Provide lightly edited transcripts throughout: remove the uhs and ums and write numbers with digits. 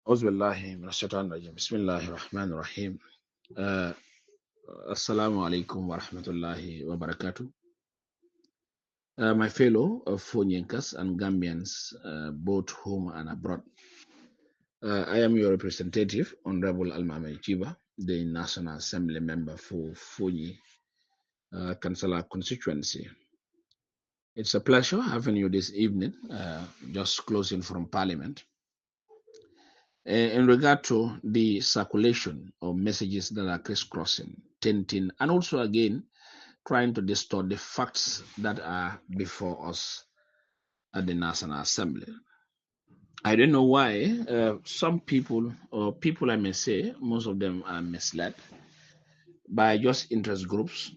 أعوذ بالله من الشيطان الرجيم بسم الله الرحمن الرحيم uh, Assalamu alaikum wa rahmatullahi wa barakatuh. My fellow Fonyenkas and Gambians, both home and abroad. I am your representative, Honorable Almami Jibba, the National Assembly member for Fonyi Councillor constituency. It's a pleasure having you this evening, just closing from Parliament. In regard to the circulation of messages that are crisscrossing, tainting, and also again trying to distort the facts that are before us at the National Assembly. I don't know why some people, or people I may say, most of them are misled by just interest groups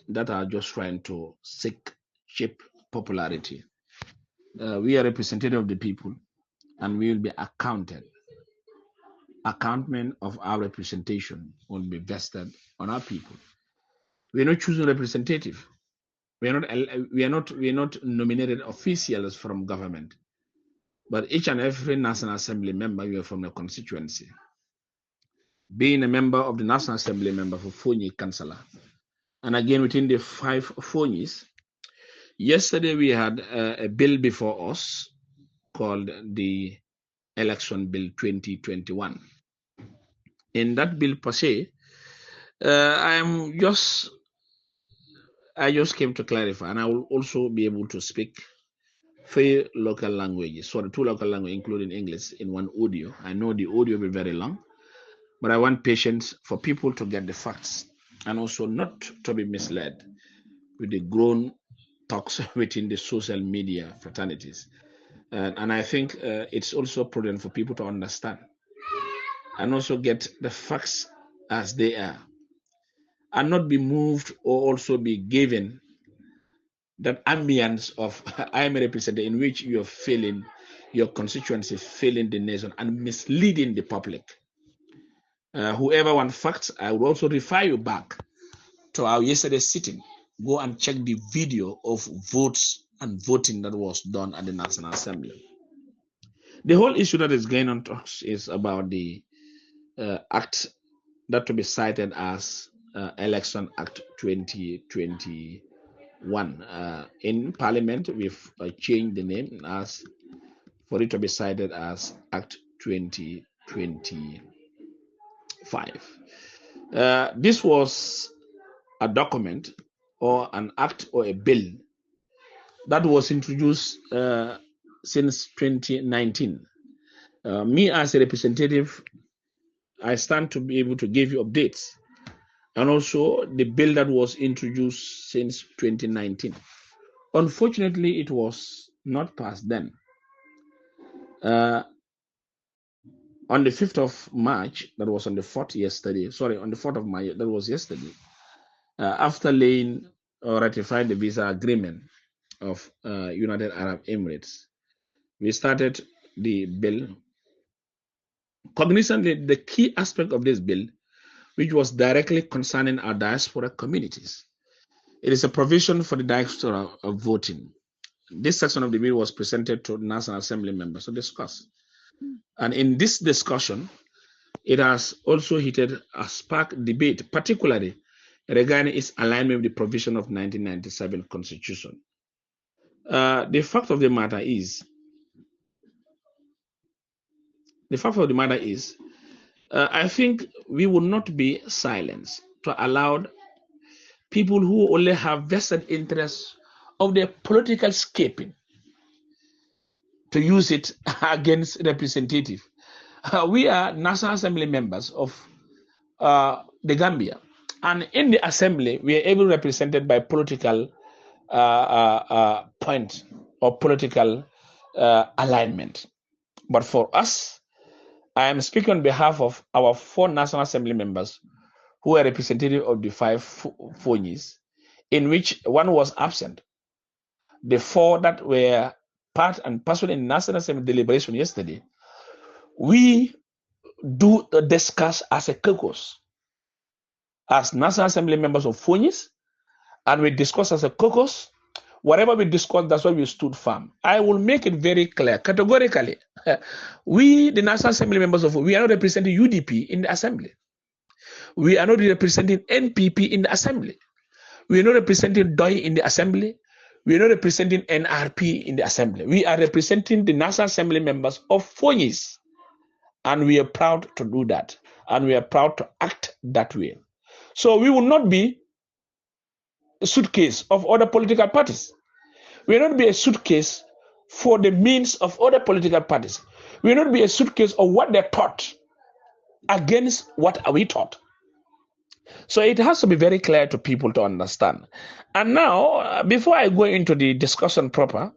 that are just trying to seek cheap popularity. We are representative of the people, and we will be accounted. Accountment of our representation will be vested on our people. We are not choosing representative. We are not nominated officials from government, but each and every National Assembly member, you are from the constituency. Being a member of the National Assembly member for Fonyi Councillor, and again within the 5 Fonyis, yesterday we had a bill before us called the Election Bill 2021. In that bill per se, I just came to clarify, and I will also be able to speak 3 local languages, so the 2 local languages, including English, in one audio. I know the audio will be very long, but I want patience for people to get the facts and also not to be misled with the grown talks within the social media fraternities. And I think it's also prudent for people to understand and also get the facts as they are and not be moved or also be given that ambience of I am a representative in which you are failing your constituency, failing the nation, and misleading the public. Whoever wants facts, I would also refer you back to our yesterday's sitting. Go and check the video of votes and voting that was done at the National Assembly. The whole issue that is going on to us is about the act that to be cited as Election Act 2021. In Parliament, we've changed the name as for it to be cited as Act 2025. This was a document or an act or a bill that was introduced since 2019. Me as a representative, I stand to be able to give you updates, and also the bill that was introduced since 2019. Unfortunately, it was not passed then. On the 5th of March, that was on the 4th yesterday, sorry, on the 4th of March, that was yesterday, after laying or ratifying the visa agreement of United Arab Emirates, we started the bill. Cognizantly, the key aspect of this bill, which was directly concerning our diaspora communities, it is a provision for the diaspora of voting. This section of the bill was presented to National Assembly members to discuss. And in this discussion, it has also heated a spark debate, particularly regarding its alignment with the provision of 1997 Constitution. The fact of the matter is, I think we will not be silenced to allow people who only have vested interests of their political scaping to use it against representative. We are National Assembly members of the Gambia, and in the Assembly, we are able represented by political point or political alignment. But for us, I am speaking on behalf of our 4 National Assembly members who are representative of the 5 Fonyis, in which one was absent. The 4 that were part and parcel in National Assembly deliberation yesterday, we do discuss as a caucus, as National Assembly members of Fonyis, and we discuss as a caucus. Whatever we discussed, that's why we stood firm. I will make it very clear, categorically. We, the National Assembly members of, we are not representing UDP in the Assembly. We are not representing NPP in the Assembly. We are not representing DOI in the Assembly. We are not representing NRP in the Assembly. We are representing the National Assembly members of Fonyis. And we are proud to do that. And we are proud to act that way. So we will not be a suitcase of other political parties. We will not be a suitcase for the means of other political parties. We will not be a suitcase of what they taught against what we taught. So it has to be very clear to people to understand. And now, before I go into the discussion proper,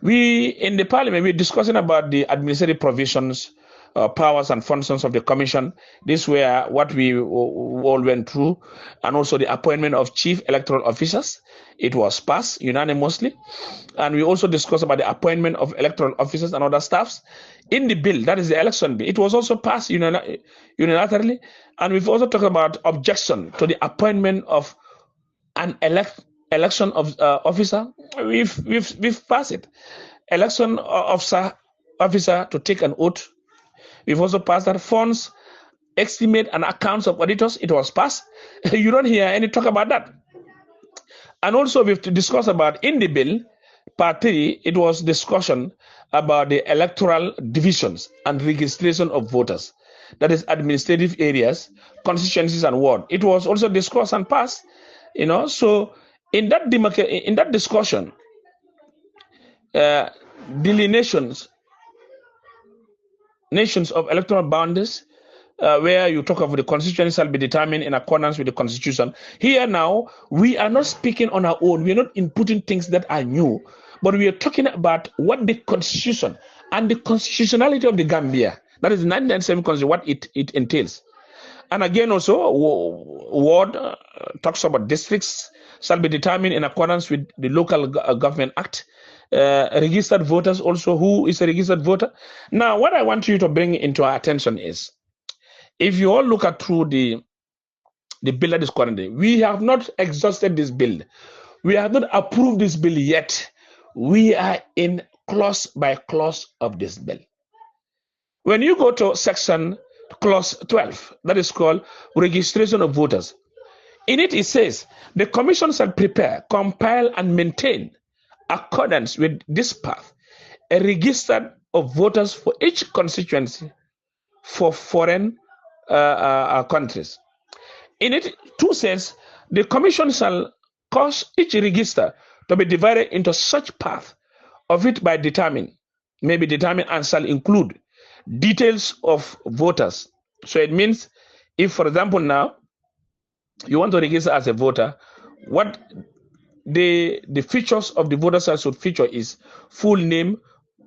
we in the parliament, we're discussing about the administrative provisions, powers and functions of the commission. This were what we all went through, and also the appointment of chief electoral officers. It was passed unanimously. And we also discussed about the appointment of electoral officers and other staffs in the bill, that is the election bill. It was also passed unilaterally. And we've also talked about objection to the appointment of an election of officer. We've passed it. Election officer to take an oath. We've also passed that. Funds, estimate, and accounts of auditors. It was passed. You don't hear any talk about that. And also we've discussed about in the bill, part 3, it was discussion about the electoral divisions and registration of voters. That is administrative areas, constituencies, and ward. It was also discussed and passed. So in that discussion, delineations of electoral boundaries, where you talk of the constituency shall be determined in accordance with the constitution. Here now, we are not speaking on our own. We are not inputting things that are new, but we are talking about what the constitution and the constitutionality of the Gambia, that is 1997 constitution, what it entails. And again, also, ward talks about districts shall be determined in accordance with the Local Government Act. Registered voters also, who is a registered voter. Now, what I want you to bring into our attention is, if you all look at through the bill that is currently, we have not exhausted this bill. We have not approved this bill yet. We are in clause by clause of this bill. When you go to section clause 12, that is called registration of voters. In it, it says, the commission shall prepare, compile, and maintain, accordance with this path, a register of voters for each constituency for foreign countries. In it, 2 says, the commission shall cause each register to be divided into such path of it by may be determined and shall include details of voters. So it means, if, for example, now you want to register as a voter, what the features of the voter should feature is full name,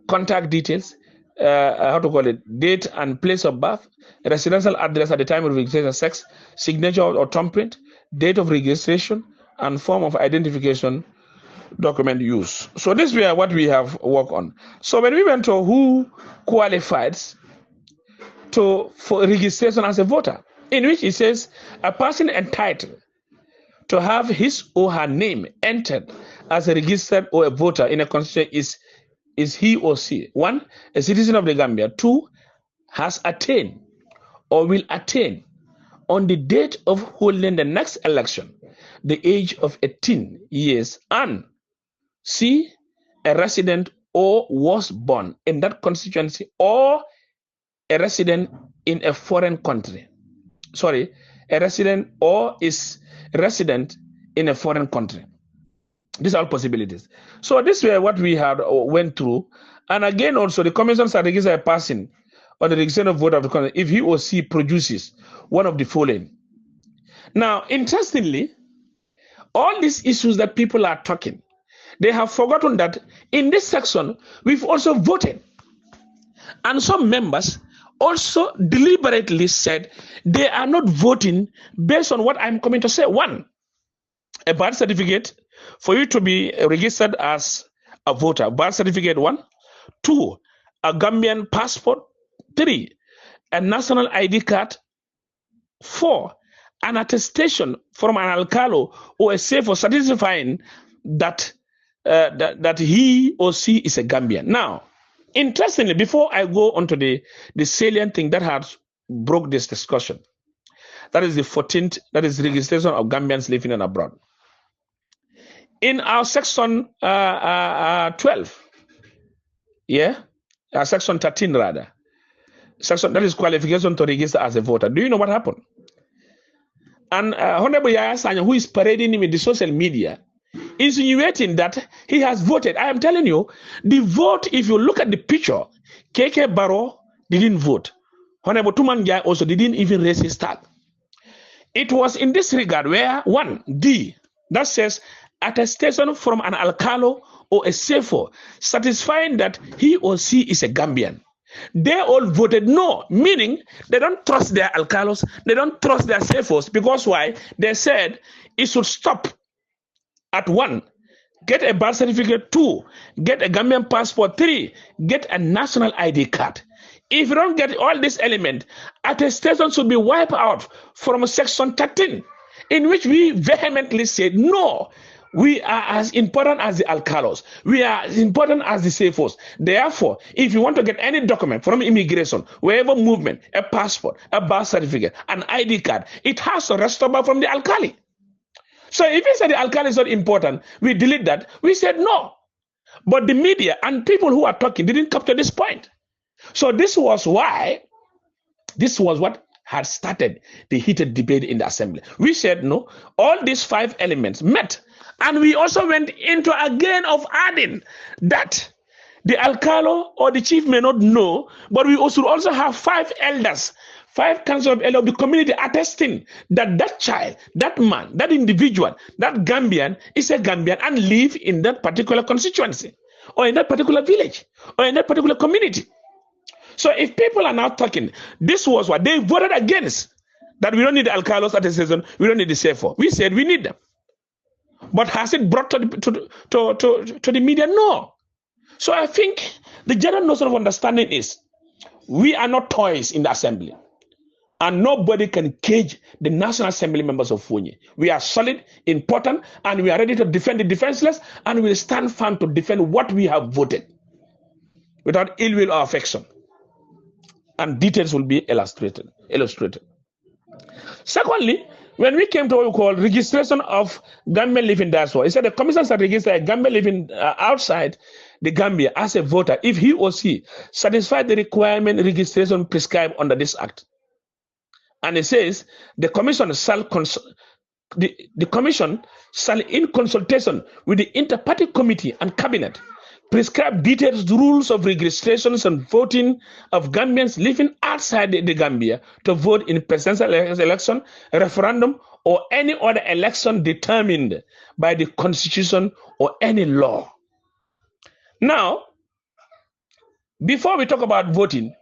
contact details, date and place of birth, residential address at the time of registration, sex, signature or thumbprint, date of registration, and form of identification document use. So this is what we have worked on. So when we went to who qualifies for registration as a voter, in which it says a person entitled to have his or her name entered as a registered or a voter in a constituency is he or she, 1, a citizen of the Gambia, 2, has attained or will attain on the date of holding the next election the age of 18 years, and C, a resident or was born in that constituency or a resident in a foreign country. Sorry, a resident or is resident in a foreign country. These are all possibilities. So this were what we had went through. And again, also the commission shall register a person on the registration of voter of the country if he or she produces one of the following. Now, interestingly, all these issues that people are talking, they have forgotten that in this section, we've also voted. And some members also deliberately said they are not voting based on what I'm coming to say. 1, a birth certificate for you to be registered as a voter. Birth certificate 1. 2, a Gambian passport. 3, a national ID card. 4, an attestation from an alcalo or a safe for certifying that that he or she is a Gambian. Now, interestingly, before I go on to the salient thing that has broke this discussion, that is the 14th, that is registration of Gambians living in abroad. In our section 12, section 13 rather, section that is qualification to register as a voter. Do you know what happened? And Honorable Yaya Sanya, who is parading him in the social media, insinuating that he has voted. I am telling you, the vote, if you look at the picture, KK Barrow didn't vote. Honorable Tuman Jai also didn't even raise his tag. It was in this regard where, 1D, that says attestation from an alcalo or a CFO satisfying that he or she is a Gambian. They all voted no, meaning they don't trust their alcalos, they don't trust their CFOs, because why? They said it should stop at 1, get a birth certificate, 2, get a Gambian passport, 3, get a national ID card. If you don't get all these elements, attestation should be wiped out from section 13, in which we vehemently said no. We are as important as the alcalos. We are as important as the CFOs. Therefore, if you want to get any document from immigration, wherever movement, a passport, a birth certificate, an ID card, it has to rest over from the alkali. So if you say the alkali is not important, we delete that. We said no. But the media and people who are talking didn't capture this point. So this was what had started the heated debate in the assembly. We said no, all these 5 elements met. And we also went into again of adding that the alcalo or the chief may not know, but we also have 5 elders, 5 council of elders of the community attesting that that child, that man, that individual, that Gambian is a Gambian and live in that particular constituency or in that particular village or in that particular community. So if people are now talking, this was what they voted against, that we don't need the alcalos attestation, we don't need the CFO. We said we need them. But has it brought to the media? No. So I think the general notion of understanding is we are not toys in the assembly. And nobody can cage the National Assembly members of Funyi. We are solid, important, and we are ready to defend the defenseless, and we will stand firm to defend what we have voted without ill will or affection. And details will be illustrated. Secondly, when we came to what we call registration of Gambian living diaspora, it said the commission shall register a Gambian living outside the Gambia as a voter if he or she satisfied the requirement registration prescribed under this act. And it says the commission shall in consultation with the inter-party committee and cabinet prescribe detailed rules of registrations and voting of Gambians living outside the Gambia to vote in presidential election, referendum, or any other election determined by the constitution or any law. Now, before we talk about voting,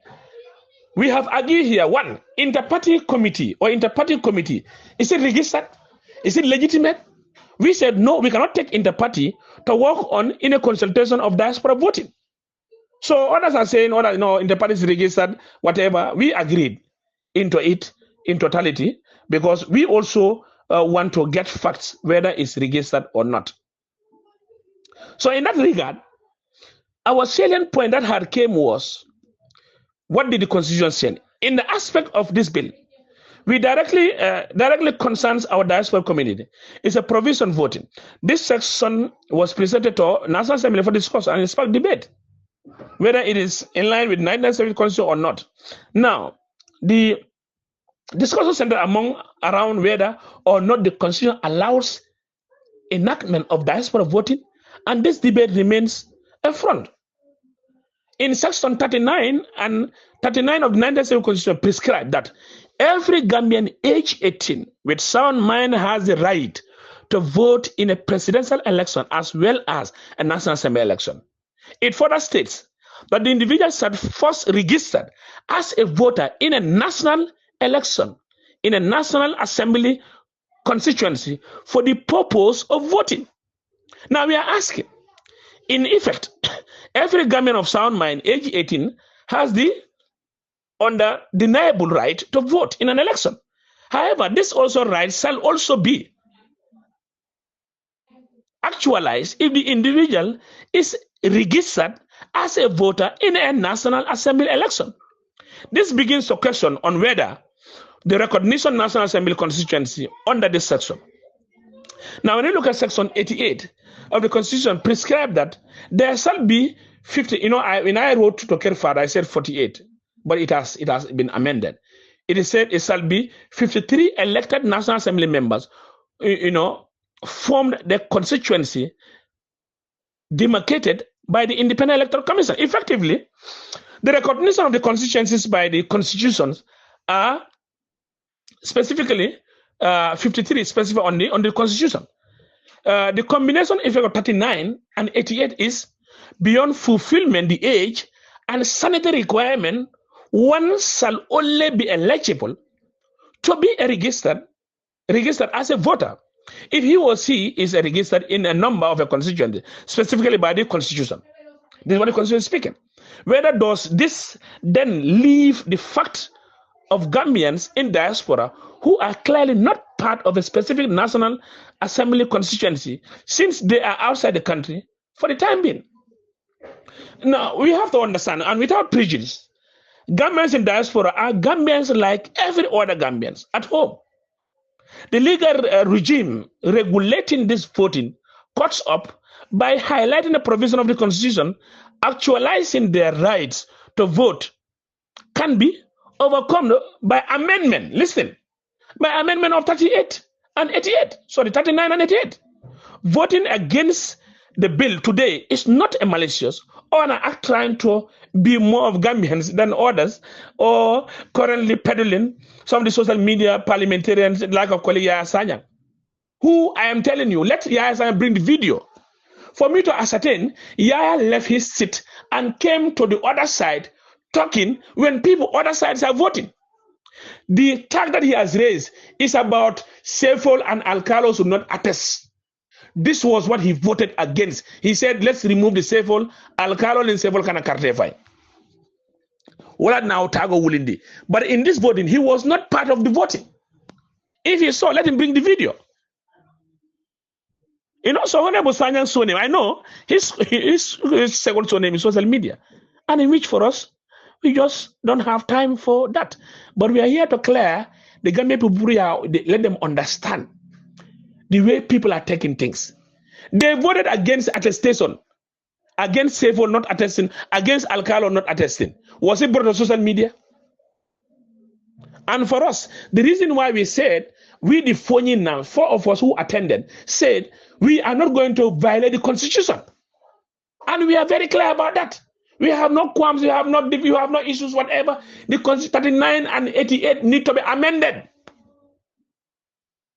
we have argued here, 1, inter-party committee or inter-party committee. Is it registered? Is it legitimate? We said no, we cannot take inter-party to work on in a consultation of diaspora voting. So others are saying, inter-party is registered, whatever. We agreed into it in totality because we also want to get facts whether it's registered or not. So in that regard, our salient point that had came was, what did the Constitution say? In the aspect of this bill, we directly concerns our diaspora community. It's a provision voting. This section was presented to National Assembly for discussion and sparked debate, whether it is in line with 1970 Constitution or not. Now, the discussion centered around whether or not the Constitution allows enactment of diaspora voting, and this debate remains a front. In section 39 and 39 of the 1970 Constitution prescribe that every Gambian age 18 with sound mind has the right to vote in a presidential election as well as a National Assembly election. It further states that the individual shall first registered as a voter in a national election, in a National Assembly constituency for the purpose of voting. Now we are asking, in effect, every Gambian of sound mind, age 18, has the undeniable right to vote in an election. However, this also right shall also be actualized if the individual is registered as a voter in a National Assembly election. This begins to question on whether the recognition National Assembly constituency under this section. Now, when you look at section 88 of the Constitution, prescribe that there shall be 50. When I wrote to Kerfad, I said 48, but it has been amended. It is said it shall be 53 elected National Assembly members, formed the constituency demarcated by the Independent Electoral Commission. Effectively, the recognition of the constituencies by the constitutions are specifically 53 specific on the constitution. The combination effect of 39 and 88 is beyond fulfillment the age and sanitary requirement. One shall only be eligible to be registered as a voter if he or she is registered in a number of a constituency, specifically by the constitution. This is what the constitution is speaking. Whether does this then leave the fact of Gambians in diaspora who are clearly not part of a specific National Assembly constituency, since they are outside the country for the time being? Now, we have to understand, and without prejudice, Gambians in diaspora are Gambians like every other Gambians at home. The legal regime regulating this voting cuts up by highlighting the provision of the Constitution, actualizing their rights to vote can be overcome by amendment. Listen, by amendment of 38 and 88. Sorry, 39 and 88. Voting against the bill today is not a malicious or an act trying to be more of Gambians than others, or currently peddling some of the social media parliamentarians like of colleague Yaya Sanyang, who I am telling you, let Yaya Sanyang bring the video. For me to ascertain, Yaya left his seat and came to the other side talking when people other sides are voting. The tag that he has raised is about Sefol and Alcalo should not attest. This was what he voted against. He said, let's remove the Sefol, Alcalo and Sefol can cartefy. Well, now Tago Wulindi. But in this voting, he was not part of the voting. If you saw, let him bring the video. So Honorable Sanyang's surname, I know his second surname is social media. And in which for us, we just don't have time for that. But we are here to clear the Gambian people, let them understand the way people are taking things. They voted against attestation, against Sefol not attesting, against Alcalo not attesting. Was it brought on social media? And for us, the reason why we said, we the phone now, 4 of us who attended, said, we are not going to violate the Constitution. And we are very clear about that. We have no qualms, we have no issues, whatever. The Constitution 39 and 88 need to be amended.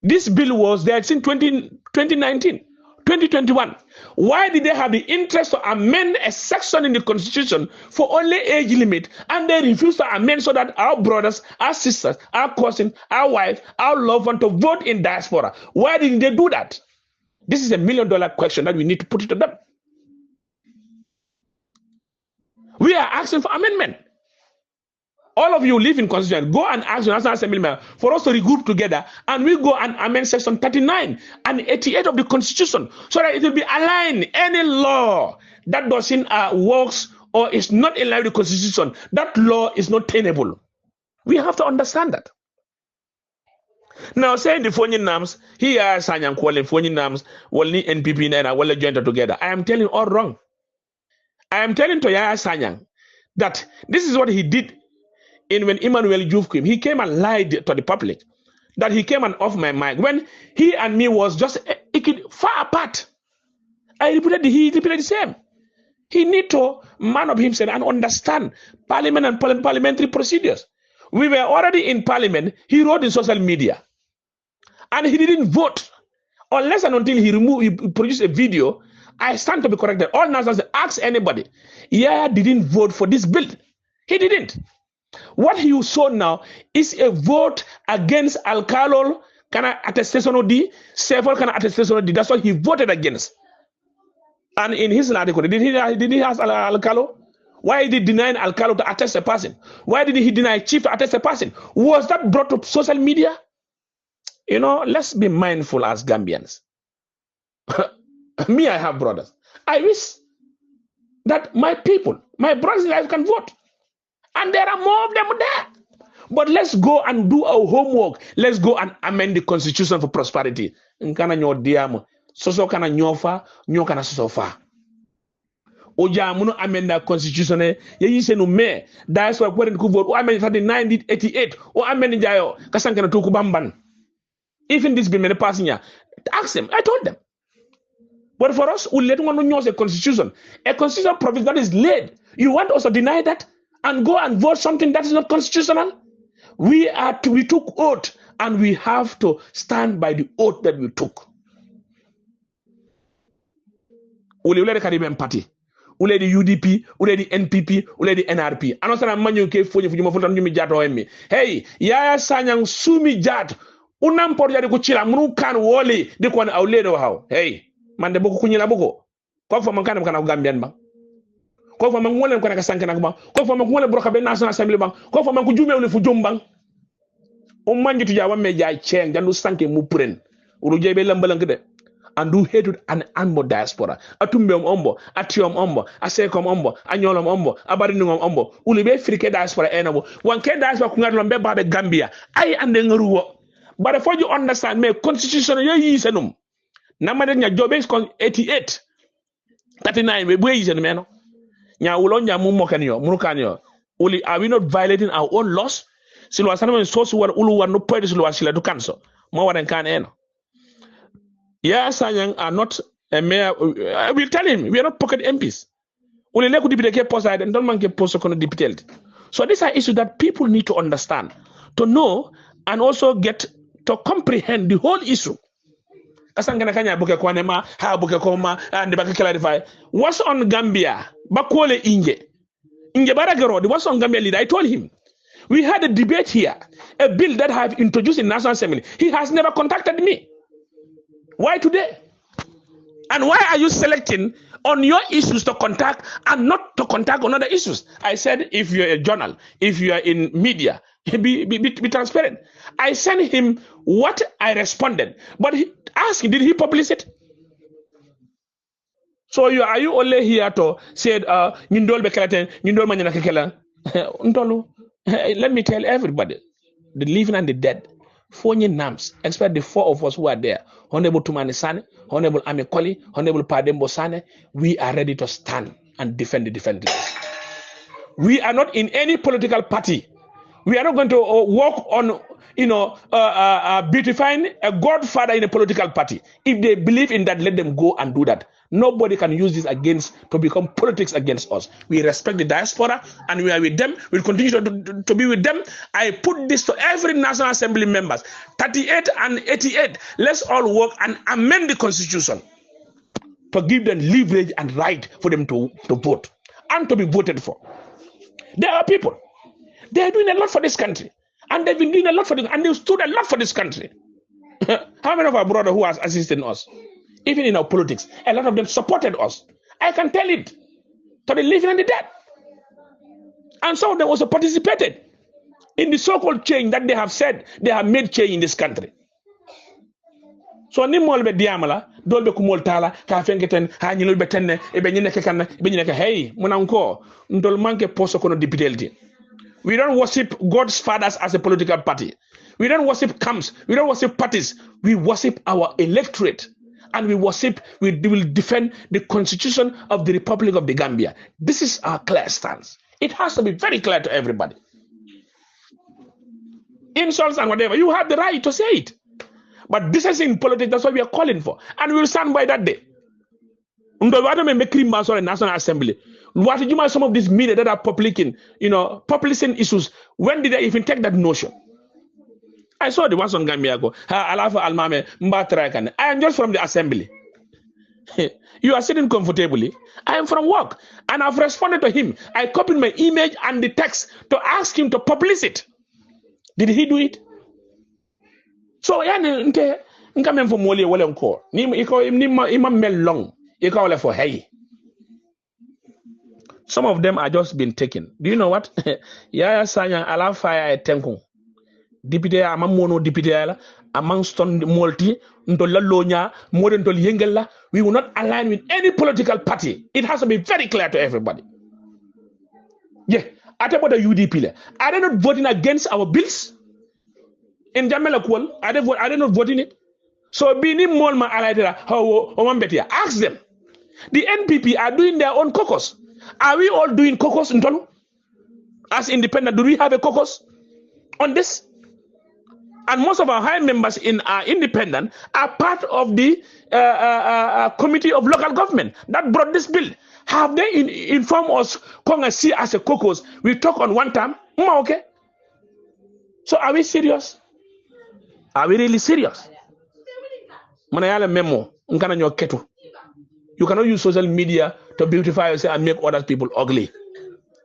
This bill was there since 2019, 2021. Why did they have the interest to amend a section in the Constitution for only age limit, and they refuse to amend so that our brothers, our sisters, our cousins, our wives, our loved ones to vote in diaspora? Why didn't they do that? This is $1 million question that we need to put it to them. We are asking for amendment. All of you live in constitution. Go and ask your National Assembly member for us to regroup together, and we go and amend section 39 and 88 of the Constitution so that it will be aligned. Any law that doesn't works or is not in line with the Constitution, that law is not tenable. We have to understand that. Now, saying the phone names, here Sanyang calling phone names, only NPP and will join together. I am telling you all wrong. I am telling to Yaya Sanyang that this is what he did when Emmanuel Juve came. He came and lied to the public that he came and off my mic when he and me was just far apart. He repeated the same. He need to man up himself and understand parliament and parliamentary procedures. We were already in parliament. He wrote in social media, and he didn't vote unless and until he produced a video. I stand to be corrected. All Nationals ask anybody. Yeah, didn't vote for this bill. He didn't. What you saw now is a vote against Alcalo kana attestation of the Sefol kana attestation of the. That's what he voted against. And in his article, did he ask Alcalo? Why did he deny Alcalo to attest a person? Why did he deny Chief to attest a person? Was that brought to social media? Let's be mindful as Gambians. Me, I have brothers. I wish that my people, my brothers in life can vote. And there are more of them there. But let's go and do our homework. Let's go and amend the constitution for prosperity. Nkana nyo diamo. Soso kana nyofa, nyo kana soso fa. Oja muno amend the constitution. Ye yise no me. That's why when ku vote. O amend 1988. O amend jayo. Kasankana tuku bamban. Even this been passing year. Ask them. I told them. But for us, we let one know a constitution. A constitutional provision that is laid. You want us to deny that and go and vote something that is not constitutional? We took oath and we have to stand by the oath that we took. Ule the Caribbean Party, ule the UDP, ule the NPP, ule the NRP. Anosana manyu ke fonyi fuji mafuta nyumi jato emi. Hey, yaya sanyang sumi jat. Unam por yadi kuchila munu kan woli di kwan auledo how. Hey, mande boko kunyila boko. Kwa fa mankana mkana Gambian bang. Kwa fa mangwele mkana kasankana bang. Kwa fa mangwele broka be National Assembly bang. Kwa fa mankujume ule fujum bang. Umanji tuja wa meja cheng jandu sanke mupren. Urujebe lambalangde. And do hatred and anbo diaspora. Atumbem ombo, atiom ombo, asekom ombo, anyolom ombo, abarinungom ombo. Ulibe frike diaspora enabo. Wanke diaspora kungadlombe babe Gambia. I ande ngaruwo. But before you understand me, constitution ye yisenum. Namade nya jobe is 88. 39 we yisen meno. Nya ulonya mumokanyo, munukanyo. Uli are we not violating our own laws? Silwa sanama source war ulu war no pwede silwa sila du kanso. Mo waden kan eno. Yes, Sanyang are not a mayor. I will tell him we are not pocket MPs. Only let could be post and don't man get post deputed. So these are issues that people need to understand, to know, and also get to comprehend the whole issue. Kasangana kanya buke kwanema, ha buke koma, and the back clarify. What's on Gambia? Bakwole Inge. Inge Baragero, what's on Gambia leader? I told him. We had a debate here, a bill that I have introduced in National Assembly. He has never contacted me. Why today? And why are you selecting on your issues to contact and not to contact on other issues? I said, if you're a journal, if you are in media, be transparent. I sent him what I responded, but he asked, did he publish it? So are you only here to say, let me tell everybody, the living and the dead, four names, except the four of us who are there, Honorable Tumani Sane, Honorable Amikoli, Honorable Padembo Sane, we are ready to stand and defend the defenders. We are not in any political party. We are not going to work on, beautifying a godfather in a political party. If they believe in that, let them go and do that. Nobody can use this to become politics against us. We respect the diaspora and we are with them. We'll continue to be with them. I put this to every National Assembly members, 38 and 88. Let's all work and amend the constitution to give them leverage and right for them to vote and to be voted for. There are people. They are doing a lot for this country. And they've been doing a lot for this, and they've stood a lot for this country. How many of our brothers who are assisting us? Even in our politics, a lot of them supported us. I can tell it to the living and the dead. And some of them also participated in the so-called change that they have said they have made change in this country. So ni molbe diamala, dolbe kumol tala, ka fengeten, ha nyilul betenne, ebe nyineke kanna, ebe nyineke hey, munanko, ndol manke poso kono dipitelti. We don't worship God's fathers as a political party. We don't worship camps. We don't worship parties. We worship our electorate. And we will defend the constitution of the Republic of the Gambia. This is our clear stance. It has to be very clear to everybody. Insults and whatever, you have the right to say it. But this is in politics, that's what we are calling for. And we will stand by that day. National Assembly. What did you mind some of these media that are publishing issues? When did they even take that notion? I saw the ones on Gambia go. Almamy, I am just from the assembly. You are sitting comfortably. I am from work. And I've responded to him. I copied my image and the text to ask him to publish it. Did he do it? So, some of them are just been taken. Do you know what? Yaya Sanya Ala Fire Tenkung. Deputy Amamono Deputy amongst multi ndolalonya more than yengela, we will not align with any political party. It has to be very clear to everybody. Yeah, at about the UDP, are they not voting against our bills? In Jamela Kwal, are they not voting it? So Bini Molma Alaidera, how Omambetia, ask them. The NPP are doing their own caucus. Are we all doing caucus in Tolu? As independent, do we have a caucus on this? And most of our high members in our independent are part of the committee of local government that brought this bill. Have they informed us, come and see as a caucus? We talk on one time. Okay. So are we serious? Are we really serious? Manayala memo, ketu. You cannot use social media to beautify yourself and make other people ugly.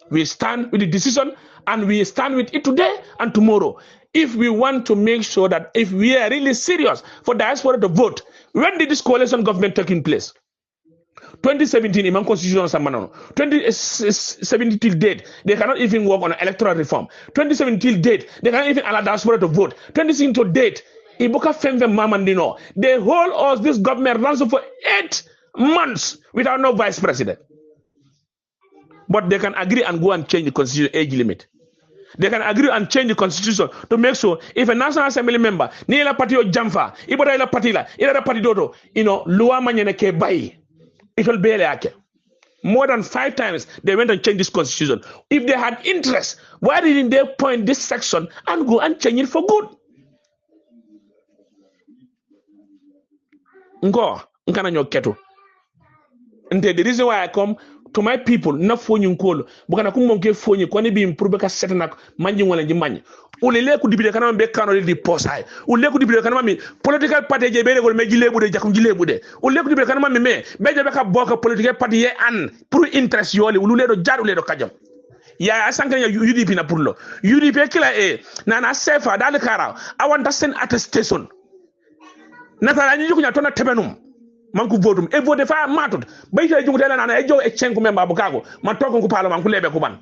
We stand with the decision and we stand with it today and tomorrow. If we want to make sure that if we are really serious for diaspora to vote, when did this coalition government take in place? 2017, Imam Constitution Samano. 2017 till date, they cannot even work on electoral reform. 2017 till date, they cannot even allow diaspora to vote. 2016 to date, Ibuka Femve Mamandino, they hold us, this government runs for 8 months without no vice president. But they can agree and go and change the constitution age limit. They can agree and change the constitution to make sure if a National Assembly member, Nila Party or Jamfa, Iboda Patila, Ila Party Dodo, Lua Manyaneke Bai, it will be like more than 5 times they went and changed this constitution. If they had interest, why didn't they point this section and go and change it for good? Nkana nyoketo. And the reason why I come to my people, not for you call, because I come get for you, can be improved because certain managing one and managing. Ulele could be the kind of be canoe the post high. Ule could be the kind of political party, Jabere will make Gile Bude, Jacumile Bude. Ule could be the kind of me, Bejabaka Boka political party and pure interest you only, Ululedo Jaruledo Kajam. Ya asanka ya UDP na pulo. UDP kila na sefa dali kara. I want to send attestation. Natala nyi kunya tona tebenum. Manku votum e vote fa matut bay tay jungu tela na e jow e cenku memba bukago man tokon ko parlement ku lebe ko ban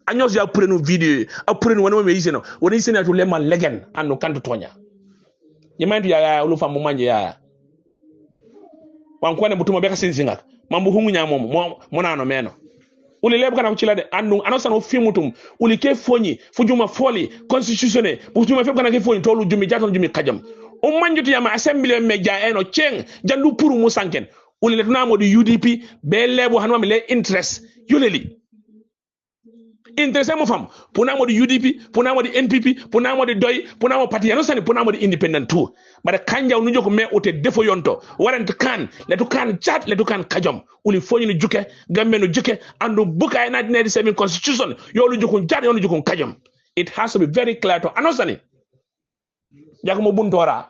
anyos ya prenu video a prenu wona me yiseno wona yisena to leman legen ando kanto tonya yimantu ya lu fam manje ya wan ko ne butuma be ka sinsinga mambu hungu nya mom mo nano meno uli lebe kana ko cila de andu anosan o fimutum uli ke foni fujuma foli constitutionnel butuma fe kana ke foni tolu jumi jaton jumi kajam o manjuti yama assembly media eno cheng jandu puru musanken uli le tunamo di UDP be lebo hanwa le interest yuleli interest mo fam punamo di UDP punamo di NPP punamo di doy punamo parti no sani punamo di independent too bara kanja unujo ko me ote defo yonto warant kan le to kan chat le to kan kajom uli foni ni juke gambe no juke andu buka na 97 constitution yo lu jukun chat yo lu jukun kajom. It has to be very clear to anosani yakumo buntora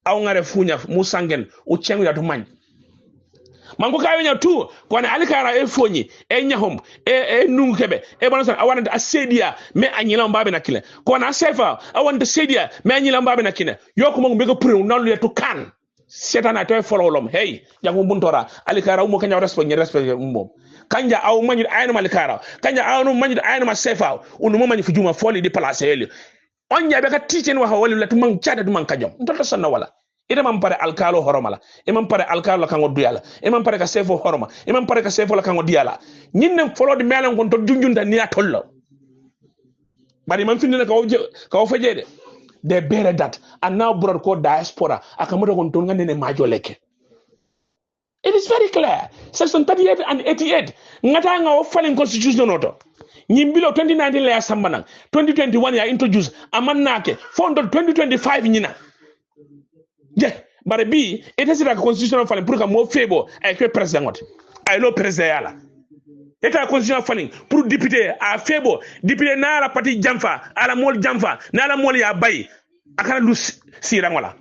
aw ngare funya musangen u chengu ya to man mango kayo nya tu ko na alikara e fonyi e nyahom e nungu kebe e bonson awana asedia me anyila mbabe na kile ko na sefa awana sedia me anyila mbabe na kine yoko mo mbego pru nanu le to kan setana to follow lom hey yakumo buntora alikara umo kanya respect mbo kanja aw manyi ayno malikara kanja aw manyi ayno ma sefa unu mo manyi fujuma foli di place ele on yabe ka teaching wa hawali la tumang chada tumang kajom ndota sanna wala ida man pare alkalo horoma la imam pare alkalo la kango duyala imam pare ka sefo horoma imam pare ka sefo la kango diala nyinne folo di melan kon to junjunta ni atollo bari man finne ka fajede they bear that and now brought ko diaspora akamoto kon to ngane ne majo leke. It is very clear section 38 and 88 ngata nga o falling constitution noto nyimbilo 2019 la sambana 2021 ya introduce amannake fondo 2025 nyina je bare bi it la constitutional falling pour que mo febo ay que president ngot ay lo president yala eta constitutional falling pour député a febo député na la parti jamfa ala mol jamfa na la mol ya bay akana lu sira ngola.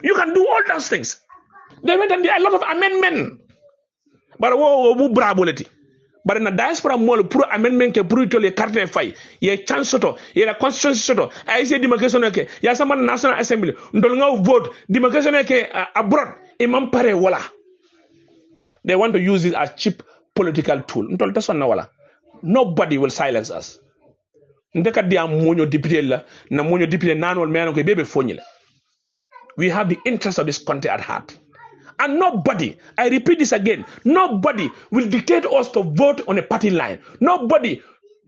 You can do all those things. They went and did a lot of amendment but wo bu braboleti bare na diaspora mol pour amendment ke pour to les cartes fay ye chance soto ye la constitution soto ay se demarcation ke ya sama national assembly ndol nga vote demarcation ke abroad imam pare wala they want to use it as cheap political tool ndol tasonna wala. Nobody will silence us. ndeka dia monyo député la na monyo député nanol men ko bebe foñile. We have the interest of this country at heart. And nobody, I repeat this again, nobody will dictate us to vote on a party line. Nobody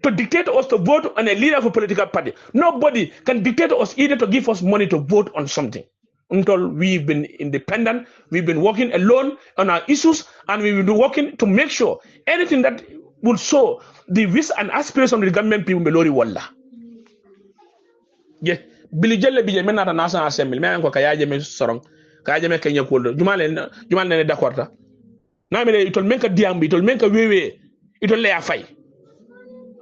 to dictate us to vote on a leader of a political party. Nobody can dictate us either to give us money to vote on something. Until we've been independent, we've been working alone on our issues, and we will be working to make sure anything that will show the wish and aspiration of the Gambian people belori walla. Yeah, Billy Jelle Billy Menata National Assembly, man ko kayaje me sorong, kayaje me Kenya ko jumale ne d'accord ta. Na me itol menka diambi, itol menka wewe, itol le afai.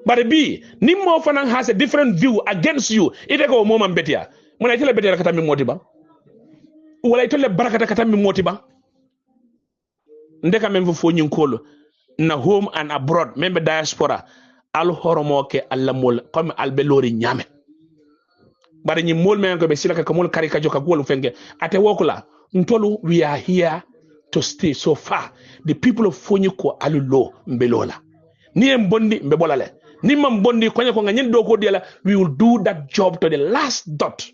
But B, Nimo Fanan has a different view against you. Ite ko moma betia. When I tell a betia kata mi motiba. Wala I tell a barakata kata mi motiba. Ndeka memvo fo nyinkolo na home and abroad, member diaspora. Al horomoke alla mol comme al belori nyame. But nyi mol men ko be sila ka mol karika joka golu fenge. Ate wokula. Ntolu, we are here to stay so far. The people of Fonyiko alulo mbelola. Ni mbondi mbebolale. Ni mbondi kwanya kwa nganyen doko diala. We will do that job to the last dot.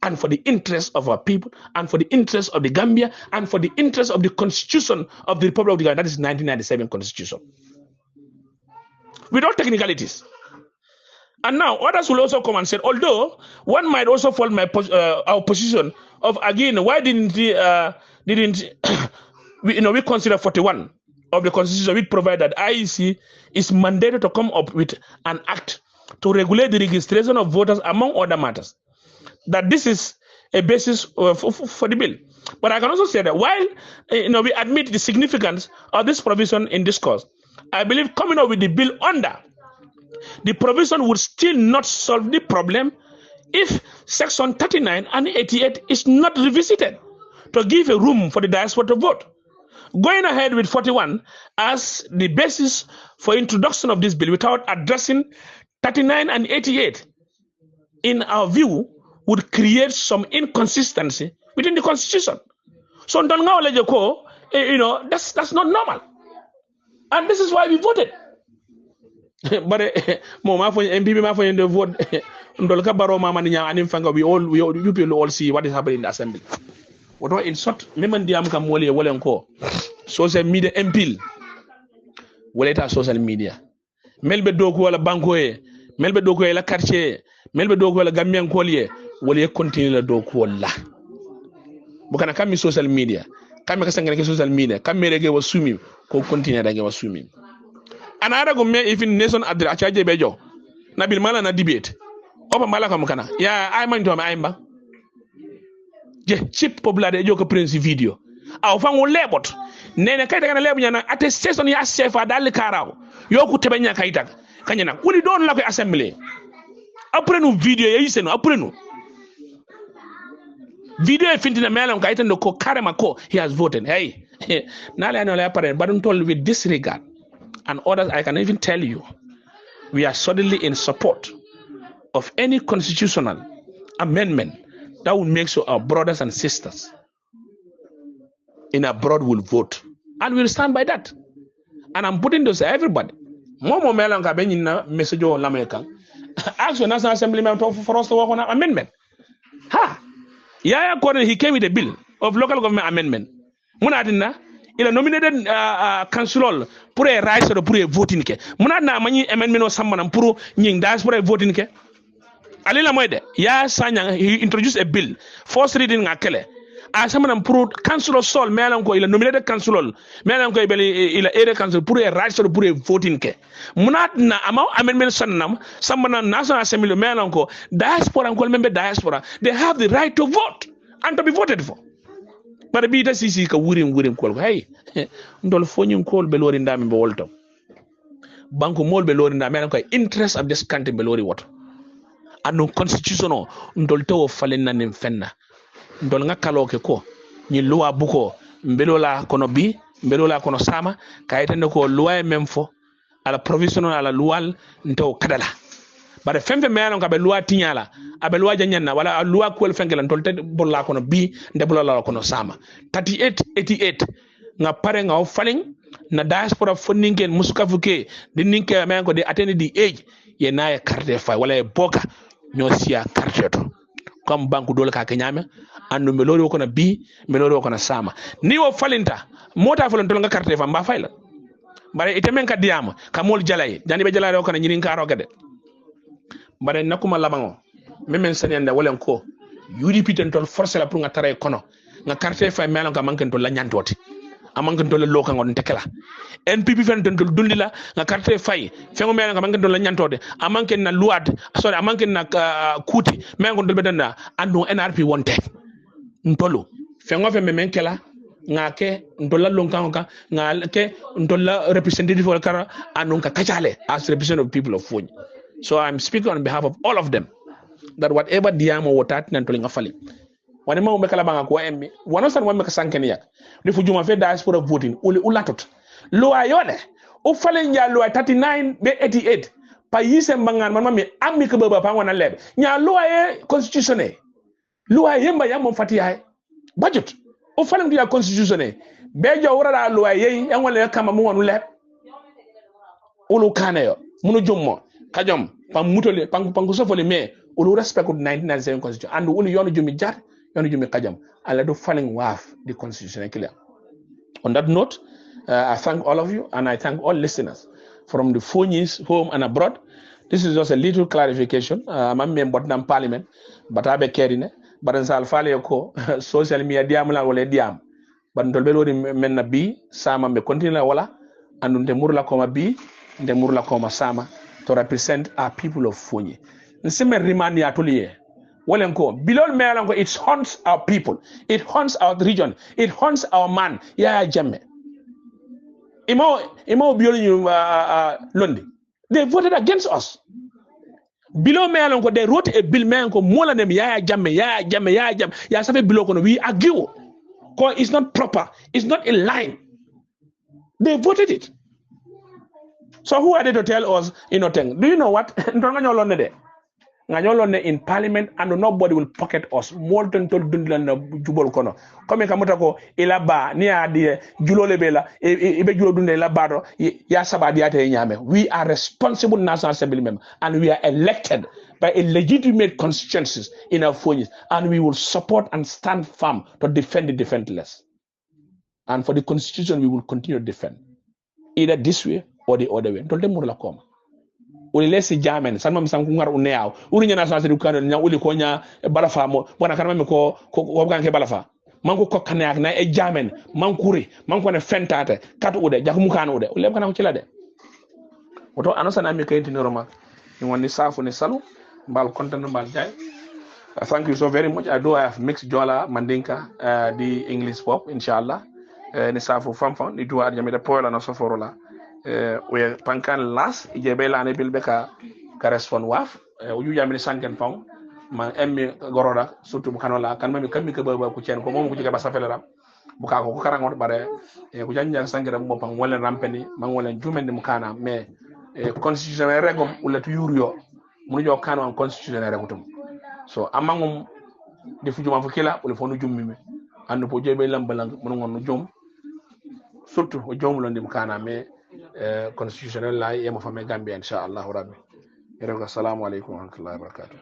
And for the interest of our people, and for the interest of the Gambia, and for the interest of the constitution of the Republic of the Gambia. That is 1997 constitution. Without technicalities. And now others will also come and say, although one might also fault our position of again, why didn't we consider 41 of the constitution which provide that IEC is mandated to come up with an act to regulate the registration of voters among other matters. That this is a basis for the bill. But I can also say that while we admit the significance of this provision in discourse, I believe coming up with the bill under the provision would still not solve the problem if section 39 and 88 is not revisited to give a room for the diaspora to vote. Going ahead with 41 as the basis for introduction of this bill without addressing 39 and 88, in our view, would create some inconsistency within the constitution. So that's not normal. And this is why we voted. But MPP vote you people all see what is happening in the assembly. What in short, social media MPL, wala social media. Melbe doku wala banko e, melbe doku wala quartier, melbe doku wala Gambian kolye, wala continue la doku wala. Bukana kami social media, kami kasangana ke social media, kami rege wa sumi, ko continue rege wa sumi. Another go me even nation adre achaje bejo. Na bil mala na debate. Opa mala kam kana. Ya ay man to ma ayba. Je chip popular de joko prince video. Aw fa ngol lebot. Nene kayta kana lebu nyana attestation ya sefa dal karaw. Yoku tebe nya kayta. Kanyana woni don la ko assembly. Après nous video ya yiseno après nous. Video e fintina melam kayta no ko karema ko he has voted. Hey. Nale no la apparent but don't told with disregard. And others, I can even tell you, we are suddenly in support of any constitutional amendment that will make sure our brothers and sisters in abroad will vote. And we'll stand by that. And I'm putting this to everybody. Momo Melan Kabenina message on American. Ask your National Assembly for us to work on an amendment. Ha! Yaya Gordon, he came with a bill of local government amendment. Munadina. Il a nominated councilor pour a rights or pour a voting ke. Muna na mani amendment or someone pour nying das pour a voting ke. Alila moide. Ya sanya he introduced a bill. First reading akele. As someone pour councilor Sol melan ko il a nominated councilor melan ko il a area council pour a rights or pour a voting ke. Muna na amount amendment sanam someone national assembly melan ko diaspora ko member diaspora they have the right to vote and to be voted for. But be the sisi ka wurim kol hey ndol fonyum kol be lori ndami be wolto banko mol be lori ndami ko interest of this country be lori what anu constitutional ndol tawo falen nanim fenna ndol ngakalo ke ko ni loi buko mbelola kono bi mbelola kono sama kayitande ko loi memfo ala provisional ala lual ntaw kadala bare femfe menon ka be loi tinyala abe loi janyanna wala loi ko fengela tolte bolla kono bi nde bolla kono sama 88 nga pare nga falling na diaspora fundingen musuka fuke di ninke men ko de attendi the age ye na ye carte fay wala ye boka ño siya carte to comme banque dole ka kenyame andu melori ko na bi melori ko na sama ni wo falinta mota falon nga carte fa mba fayla bare itemen ka diama kamol jalay jani be jalay ko na nyirin karo gade bare nakuma labango memen sanenda wala ko UDP ten tol forcer la pour nga tare kono nga carte fa melon ka manken to la nyantoti amanken to le loka ngon tekela NPP fen ten tol dundila nga carte fay fengo melon ka manken to la nyantode amanken na luad sorry amanken na kuti mengon dol bedana andu NRP wonte ntolo fengo fe memen kela nga ke ndola lonka nga ke ndola representative for kara andu ka kachale as representative of people of Fonyi. So I'm speaking on behalf of all of them that whatever diamo wotat nan to nga fali wani ma umbe kala banga ko emmi wono san wambe ka sankeni yak ni fu juma fe diaspora voting uli ulatot loi yole o fale nya loi 39 be 88 pa yise mbangan man mami ammi ko baba pa wona lebe nya loi constitutionnel loi yemba yammo fati hay budget o fale ndia constitutionnel be jo wora loi yeyi en wala kama mu wonu lebe ulu kaneyo munu jummo kajom pam mutole pam sofole me ulu respect 1997 constitution and ulu yonu jumi jar yonu jumi kajam ala do falling waf the constitution clear. On that note, I thank all of you and I thank all listeners from the Fonyis home and abroad. This is just a little clarification. I'm member of parliament, but I be carrying it. But in Salfale ko social media diam la wala diam. But ndolbe lori men na bi sama me continue wala and ndemur la koma bi ndemur la koma sama to represent our people of Fonyi. Nseme remind ya tuliye. Walenko below melanko it haunts our people, it haunts our region, it haunts our man. Ya jamme. Imo biolu Lundi. They voted against us. Below melanko they wrote a bill melanko mola them ya jamme. Ya sabe below kono we argue. Cause it's not proper, it's not in line. They voted it. So who are they to tell us thing? Do you know what? In parliament and nobody will pocket us. Molten told Dundlan Jubol Kono. Come Kamutako, Elaba, near the Julole Bela, Ebe Julodunde Labaro, Yasabadiate Yame. We are responsible National Assembly members and we are elected by a legitimate constituencies in our Fonyi, and we will support and stand firm to defend the defenseless. And for the constitution, we will continue to defend. Either this way or the other way. Told them Murla uli lesi jamen sanma msam kungar uneaw uri nyana sa sedu kan nya uli ko nya balafa mo wana kan me ko ganke balafa manko ko kanak na e jamen mankuri manko ne fentate kat ude jakum kan ude ule kana ko cilade oto anosa na mi kayiti normal ni woni safu ni salu mbal content mbal jay. Thank you so very much. I have mixed Jola Mandinka the English pop inshallah ni safu famfam ni duwa jamida pola na soforola we pankan las ijebe la ne bilbeka ka respond waf uju jamini sanken pong ma emmi goroda surtout kanola kan mami kammi ke baba ku cien ko mom ku jiga basa felera bu ka ko karangot bare ku janja sangere mo pang wala rampeni man wala jumendi mu kana mais constitutionnel regom ulatu yuryo munu jo kanu an constitutionnel regutum so amangum defu juma fukila ul fonu jummi andu po jebe lambalang munu ngonu jom surtout o jomlo ndim kana mais constitutionnel la yema fami Gambia inshallah rabbi. Assalamu alaikum wa rahmatullahi wa barakatuh.